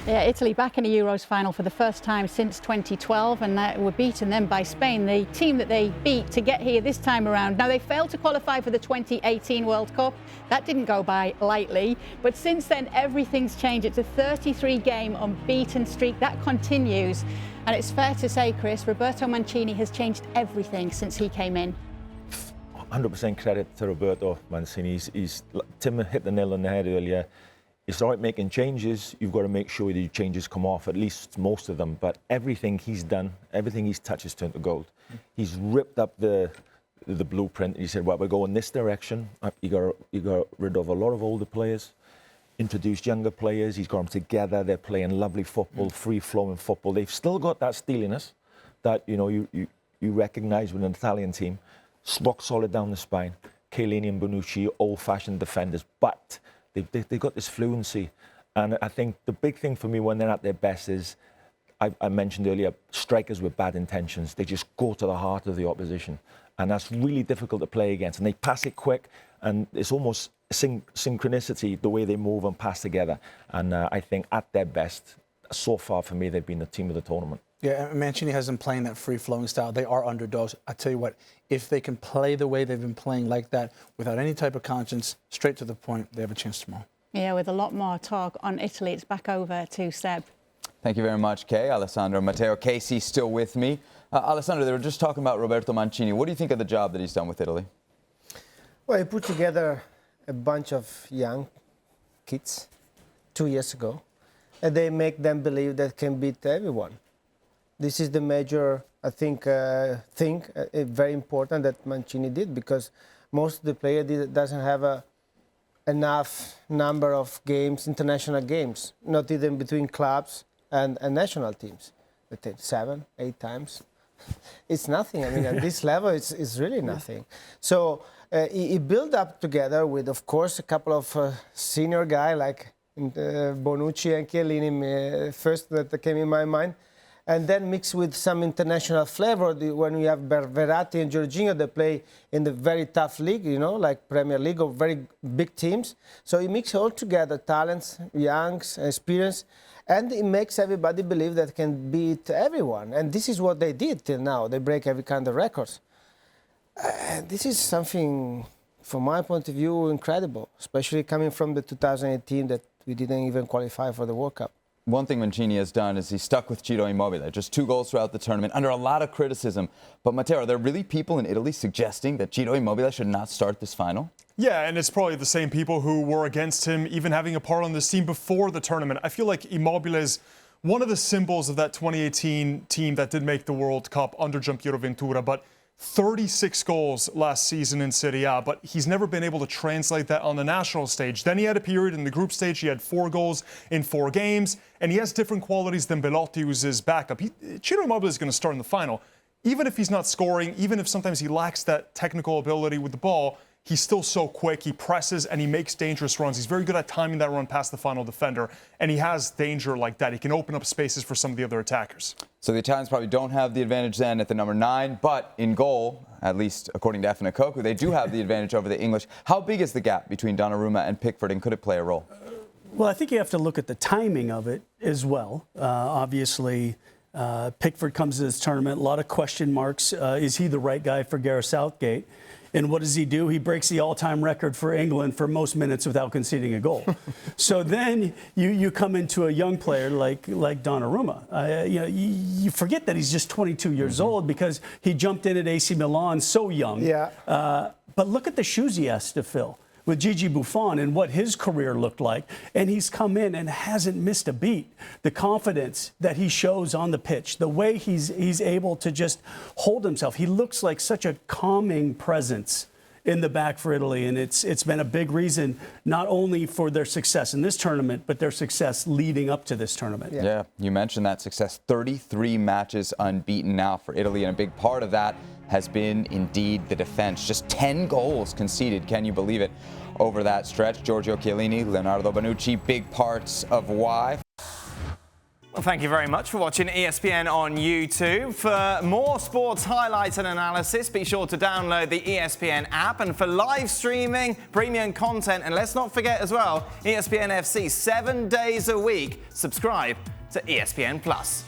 Yeah, Italy back in a Euros final for the first time since 2012, and were beaten then by Spain, the team that they beat to get here this time around. Now, they failed to qualify for the 2018 World Cup. That didn't go by lightly, but since then everything's changed. It's a 33-game unbeaten streak that continues, and it's fair to say, Chris, Roberto Mancini has changed everything since he came in. 100% credit to Roberto Mancini. Tim hit the nail on the head earlier. It's all right making changes. You've got to make sure the changes come off, at least most of them. But everything he's done, everything he's touched has turned to gold. He's ripped up the blueprint. He said, well, we're going this direction. You got rid of a lot of older players, introduced younger players. He's got them together. They're playing lovely football, free-flowing football. They've still got that steeliness that you recognise with an Italian team. Rock solid down the spine. Chiellini and Bonucci, old-fashioned defenders, but they've got this fluency. And I think the big thing for me when they're at their best is, I mentioned earlier, strikers with bad intentions. They just go to the heart of the opposition. And that's really difficult to play against. And they pass it quick, and it's almost synchronicity, the way they move and pass together. And I think at their best, so far for me, they've been the team of the tournament. Yeah, Mancini has been playing that free-flowing style. They are underdogs. I tell you what, if they can play the way they've been playing like that, without any type of conscience, straight to the point, they have a chance tomorrow. Yeah, with a lot more talk on Italy, it's back over to Seb. Thank you very much, Kay, Alessandro, Matteo. Kasey still with me. Alessandro, they were just talking about Roberto Mancini. What do you think of the job that he's done with Italy? Well, he put together a bunch of young kids 2 years ago, and they make them believe that can beat everyone. This is the major, I think, very important that Mancini did, because most of the players doesn't have enough number of games, international games, not even between clubs and national teams. They take 7, 8 times. It's nothing. I mean, at this level, it's really nothing. So he built up together with, of course, a couple of senior guys like Bonucci and Chiellini, first that came in my mind. And then mixed with some international flavor when we have Verratti and Jorginho, they play in the very tough league, like Premier League or very big teams. So he mixes all together, talents, youngs, experience, and it makes everybody believe that can beat everyone. And this is what they did till now. They break every kind of records. This is something, from my point of view, incredible, especially coming from the 2018 that we didn't even qualify for the World Cup. One thing Mancini has done is he's stuck with Ciro Immobile. Just 2 goals throughout the tournament, under a lot of criticism. But Matteo, are there really people in Italy suggesting that Ciro Immobile should not start this final? Yeah, and it's probably the same people who were against him even having a part on this team before the tournament. I feel like Immobile is one of the symbols of that 2018 team that did make the World Cup under Gianpiero Ventura, but 36 goals last season in Serie A, but he's never been able to translate that on the national stage. Then he had a period in the group stage, he had 4 goals in 4 games, and he has different qualities than Belotti, who's his backup. Ciro Immobile is going to start in the final. Even if he's not scoring, even if sometimes he lacks that technical ability with the ball, he's still so quick, he presses, and he makes dangerous runs. He's very good at timing that run past the final defender, and he has danger like that. He can open up spaces for some of the other attackers. So the Italians probably don't have the advantage then at the number 9, but in goal, at least according to Efan Ekoku, they do have the advantage over the English. How big is the gap between Donnarumma and Pickford, and could it play a role? Well, I think you have to look at the timing of it as well. Obviously, Pickford comes to this tournament, a lot of question marks. Is he the right guy for Gareth Southgate? And what does he do? He breaks the all-time record for England for most minutes without conceding a goal. So then you come into a young player like Donnarumma. You forget that he's just 22 years old because he jumped in at AC Milan so young. Yeah. But look at the shoes he has to fill with Gigi Buffon and what his career looked like. And he's come in and hasn't missed a beat. The confidence that he shows on the pitch, the way he's able to just hold himself. He looks like such a calming presence in the back for Italy. And it's been a big reason, not only for their success in this tournament, but their success leading up to this tournament. Yeah, you mentioned that success. 33 matches unbeaten now for Italy, and a big part of that has been indeed the defense. Just 10 goals conceded, can you believe it, over that stretch. Giorgio Chiellini, Leonardo Bonucci, big parts of why. Well, thank you very much for watching ESPN on YouTube. For more sports highlights and analysis, be sure to download the ESPN app. And for live streaming, premium content, and let's not forget as well, ESPN FC 7 days a week. Subscribe to ESPN Plus.